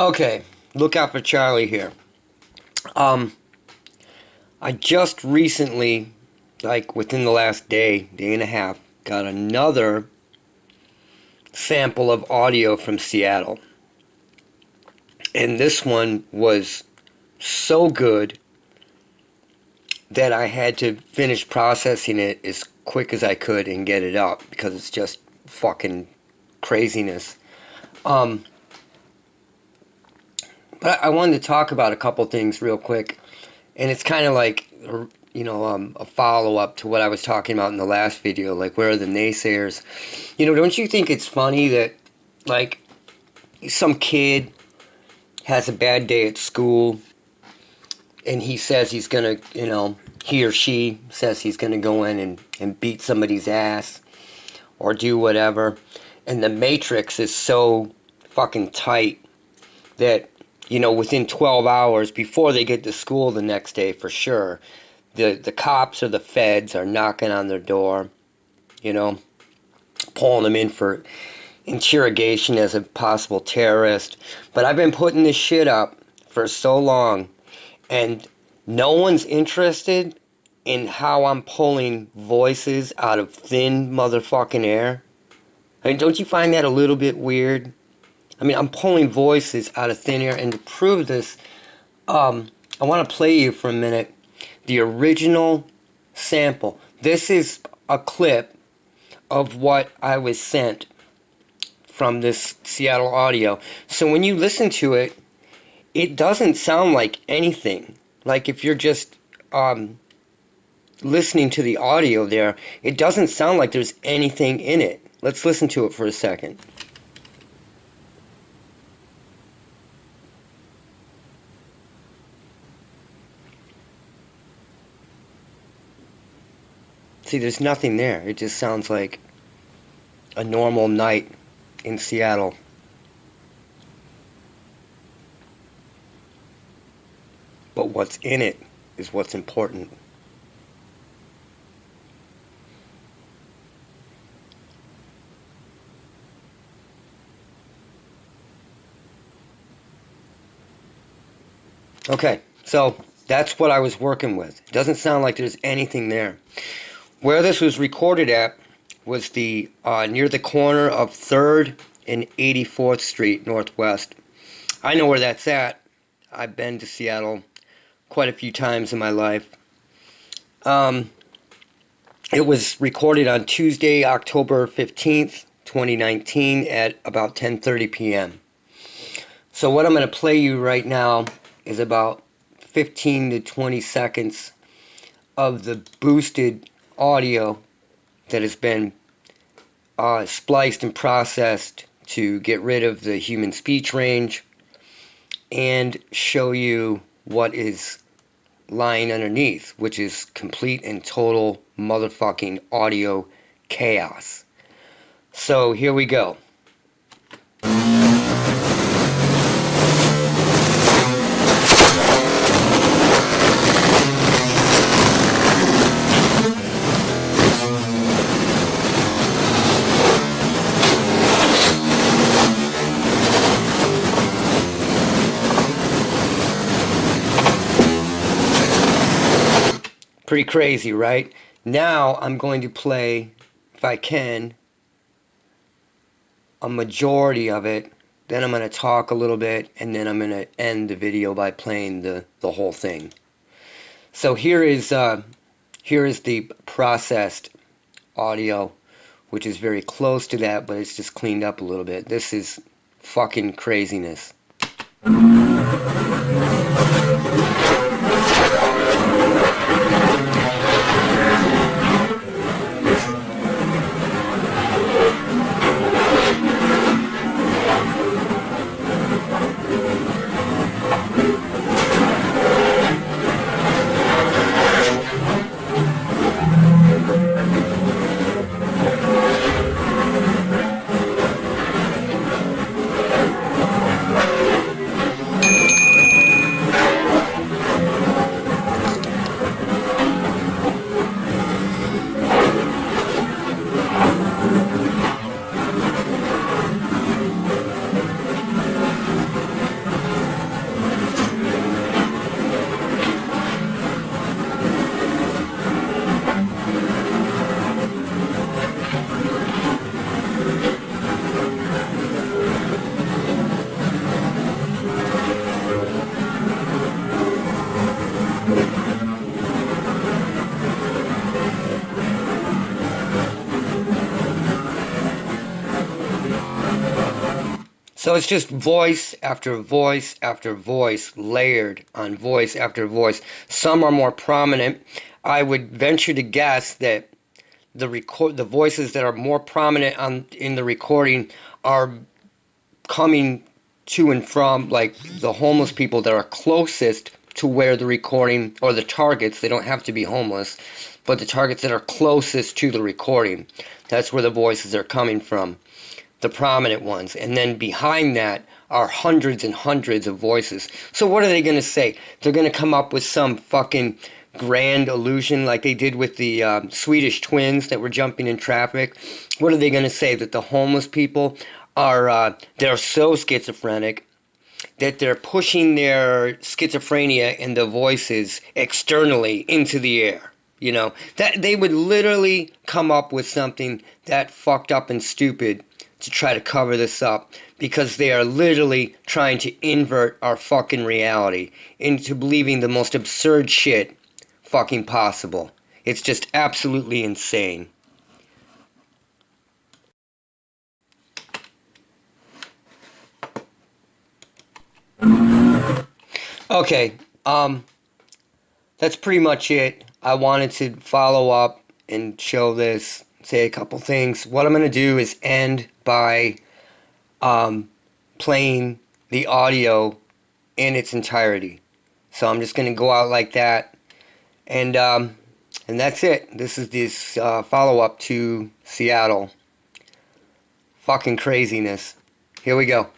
Okay, look out for Charlie here. Um, I just recently, like within the last day and a half, got another sample of audio from Seattle. And this one was so good that I had to finish processing it as quick as I could and get it up because it's just fucking craziness. But I wanted to talk about a couple things real quick, and it's kind of like, a follow-up to what I was talking about in the last video, like, where are the naysayers? Don't you think it's funny that, like, some kid has a bad day at school, and he says he's gonna, he or she says he's gonna go in and beat somebody's ass, or do whatever, and the matrix is so fucking tight that within 12 hours before they get to school the next day, for sure, the cops or the feds are knocking on their door, pulling them in for interrogation as a possible terrorist. But I've been putting this shit up for so long, and no one's interested in how I'm pulling voices out of thin motherfucking air. I mean, don't you find that a little bit weird? I mean, I'm pulling voices out of thin air, and to prove this, I want to play you for a minute the original sample. This is a clip of what I was sent from this Seattle audio. So when you listen to it, it doesn't sound like anything. Like if you're just listening to the audio there, it doesn't sound like there's anything in it. Let's listen to it for a second. See, there's nothing there. It just sounds like a normal night in Seattle. But what's in it is what's important. Okay, so that's what I was working with. It doesn't sound like there's anything there. Where this was recorded at was the near the corner of 3rd and 84th Street Northwest. I know where that's at. I've been to Seattle quite a few times in my life. It was recorded on Tuesday, October 15th, 2019 at about 10:30 p.m. So what I'm going to play you right now is about 15 to 20 seconds of the boosted audio that has been spliced and processed to get rid of the human speech range and show you what is lying underneath, which is complete and total motherfucking audio chaos. So here we go. Pretty crazy, right? Now I'm going to play, if I can, a majority of it. Then I'm going to talk a little bit, and then I'm going to end the video by playing the whole thing. So here is the processed audio, which is very close to that, but it's just cleaned up a little bit. This is fucking craziness. So it's just voice after voice after voice, layered on voice after voice. Some are more prominent. I would venture to guess that the voices that are more prominent in the recording are coming to and from, like, the homeless people that are closest to where the recording, or the targets, they don't have to be homeless, but the targets that are closest to the recording, that's where the voices are coming from, the prominent ones. And then behind that are hundreds and hundreds of voices. So what are they going to say? They're going to come up with some fucking grand illusion like they did with the Swedish twins that were jumping in traffic. What are they going to say? That the homeless people are they're so schizophrenic that they're pushing their schizophrenia and the voices externally into the air. You know, that they would literally come up with something that fucked up and stupid to try to cover this up, because they are literally trying to invert our fucking reality into believing the most absurd shit fucking possible. It's just absolutely insane. Okay, that's pretty much it. I wanted to follow up and show this, say a couple things. What I'm going to do is end by playing the audio in its entirety. So I'm just going to go out like that, and that's it. This is this follow-up to Seattle. Fucking craziness. Here we go.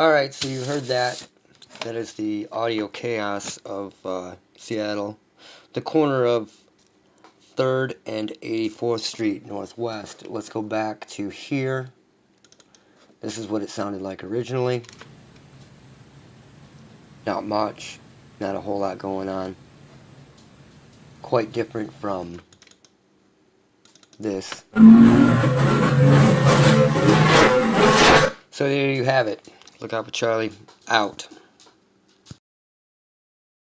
Alright, so you heard that. That is the audio chaos of Seattle. The corner of 3rd and 84th Street Northwest. Let's go back to here. This is what it sounded like originally. Not much. Not a whole lot going on. Quite different from this. So there you have it. Look out for Charlie. Out.